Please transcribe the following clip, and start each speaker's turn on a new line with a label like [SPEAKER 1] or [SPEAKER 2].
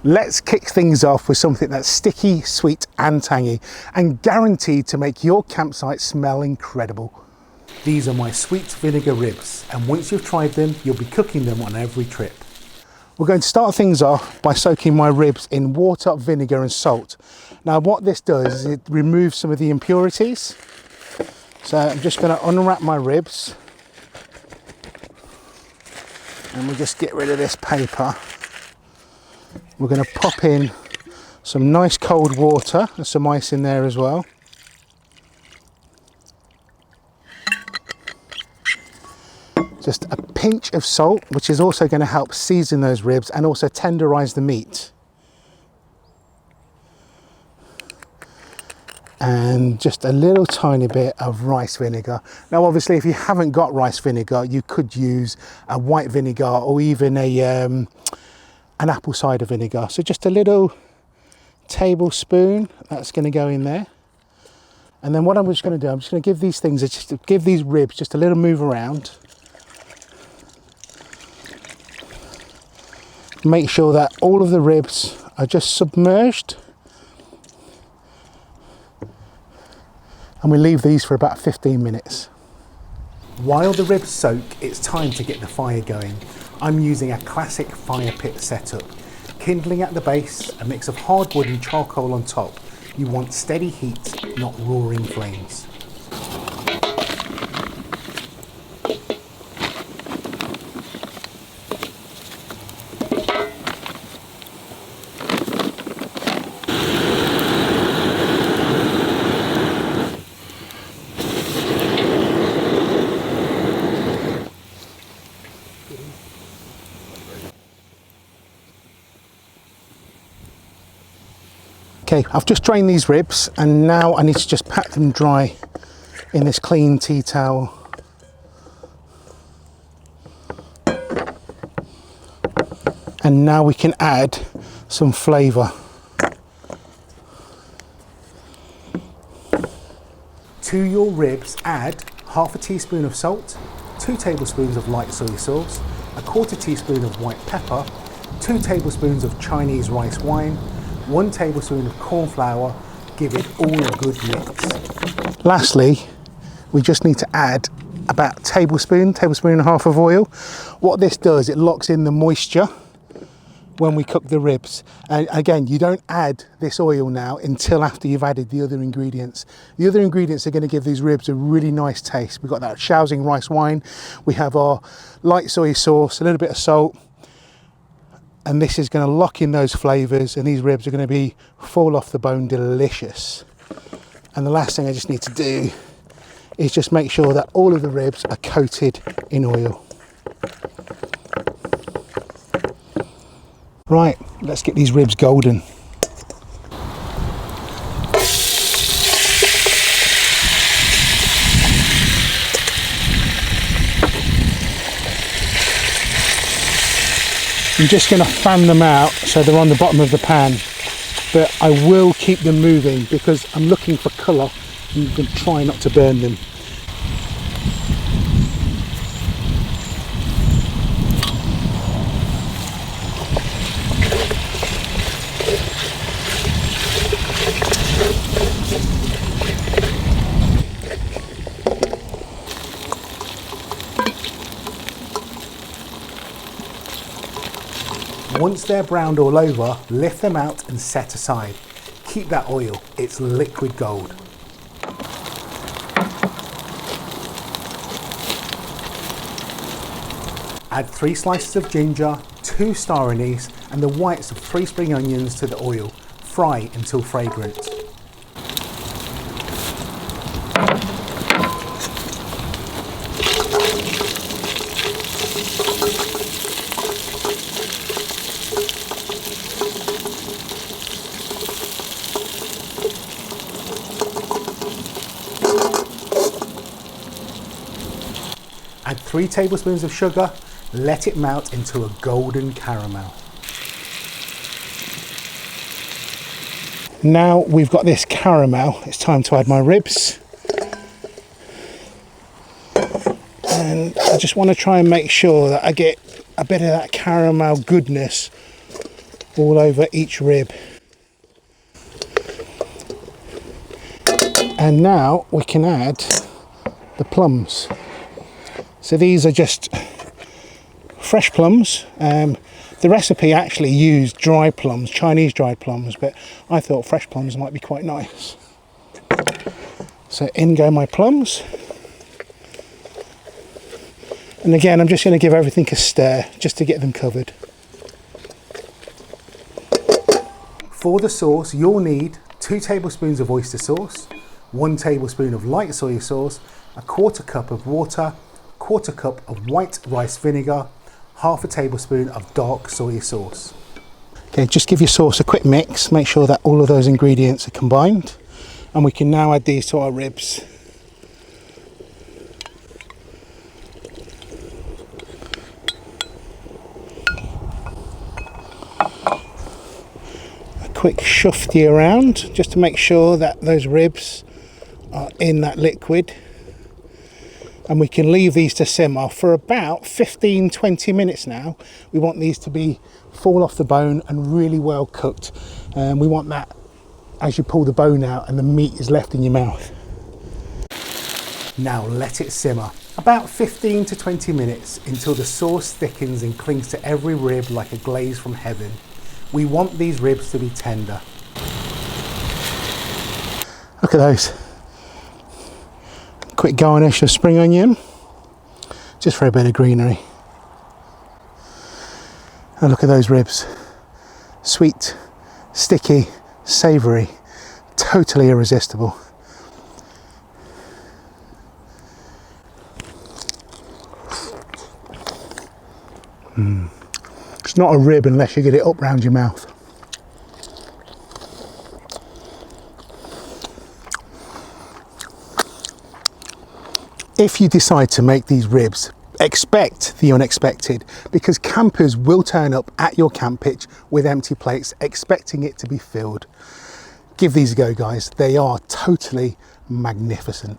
[SPEAKER 1] Let's kick things off with something that's sticky, sweet and tangy and guaranteed to make your campsite smell incredible. These are my sweet vinegar ribs, and once you've tried them, you'll be cooking them on every trip. We're going to start things off by soaking my ribs in water, vinegar and salt. Now what this does is it removes some of the impurities. So I'm just going to unwrap my ribs and we'll just get rid of this paper. We're going to pop in some nice cold water, there's some ice in there as well. Just a pinch of salt, which is also going to help season those ribs and also tenderize the meat. And just a little tiny bit of rice vinegar. Now obviously if you haven't got rice vinegar, you could use a white vinegar or even an apple cider vinegar. So just a little tablespoon, that's going to go in there. And then what I'm just going to do, I'm just going to give these things, just to give these ribs just a little move around. Make sure that all of the ribs are just submerged. And we leave these for about 15 minutes. While the ribs soak, it's time to get the fire going. I'm using a classic fire pit setup. Kindling at the base, a mix of hardwood and charcoal on top. You want steady heat, not roaring flames. Okay, I've just drained these ribs and now I need to just pat them dry in this clean tea towel. And now we can add some flavour. To your ribs, add half a teaspoon of salt, 2 tablespoons of light soy sauce, a quarter teaspoon of white pepper, 2 tablespoons of Chinese rice wine, 1 tablespoon of corn flour. Give it all a good mix. Lastly, we just need to add about a tablespoon and a half of oil. What this does, it locks in the moisture when we cook the ribs. And again, you don't add this oil now until after you've added the other ingredients. The other ingredients are going to give these ribs a really nice taste. We've got that Shaoxing rice wine, we have our light soy sauce, a little bit of salt, and this is going to lock in those flavours, and these ribs are going to be fall off the bone delicious. And the last thing I just need to do is just make sure that all of the ribs are coated in oil. Right, let's get these ribs golden. I'm just going to fan them out so they're on the bottom of the pan, but I will keep them moving because I'm looking for colour and I'm going to try not to burn them. Once they're browned all over, lift them out and set aside. Keep that oil, it's liquid gold. Add 3 slices of ginger, 2 star anise and the whites of 3 spring onions to the oil. Fry until fragrant. Add 3 tablespoons of sugar, let it melt into a golden caramel. Now we've got this caramel, it's time to add my ribs. And I just want to try and make sure that I get a bit of that caramel goodness all over each rib. And now we can add the plums. So these are just fresh plums. The recipe actually used dry plums, Chinese dried plums, but I thought fresh plums might be quite nice. So in go my plums. And again, I'm just going to give everything a stir just to get them covered. For the sauce, you'll need 2 tablespoons of oyster sauce, 1 tablespoon of light soy sauce, a 1/4 cup of water, 1/4 cup of white rice vinegar, 1/2 tablespoon of dark soy sauce. Okay, just give your sauce a quick mix, make sure that all of those ingredients are combined, and we can now add these to our ribs. A quick shufty around just to make sure that those ribs are in that liquid. And we can leave these to simmer for about 15-20 minutes now. We want these to be fall off the bone and really well cooked. We want that as you pull the bone out and the meat is left in your mouth. Now let it simmer about 15 to 20 minutes until the sauce thickens and clings to every rib like a glaze from heaven. We want these ribs to be tender. Look at those. Quick garnish of spring onion, just for a bit of greenery. And look at those ribs. Sweet, sticky, savoury, totally irresistible. It's not a rib unless you get it up round your mouth. If you decide to make these ribs, expect the unexpected, because campers will turn up at your camp pitch with empty plates expecting it to be filled. Give these a go, guys. They are totally magnificent.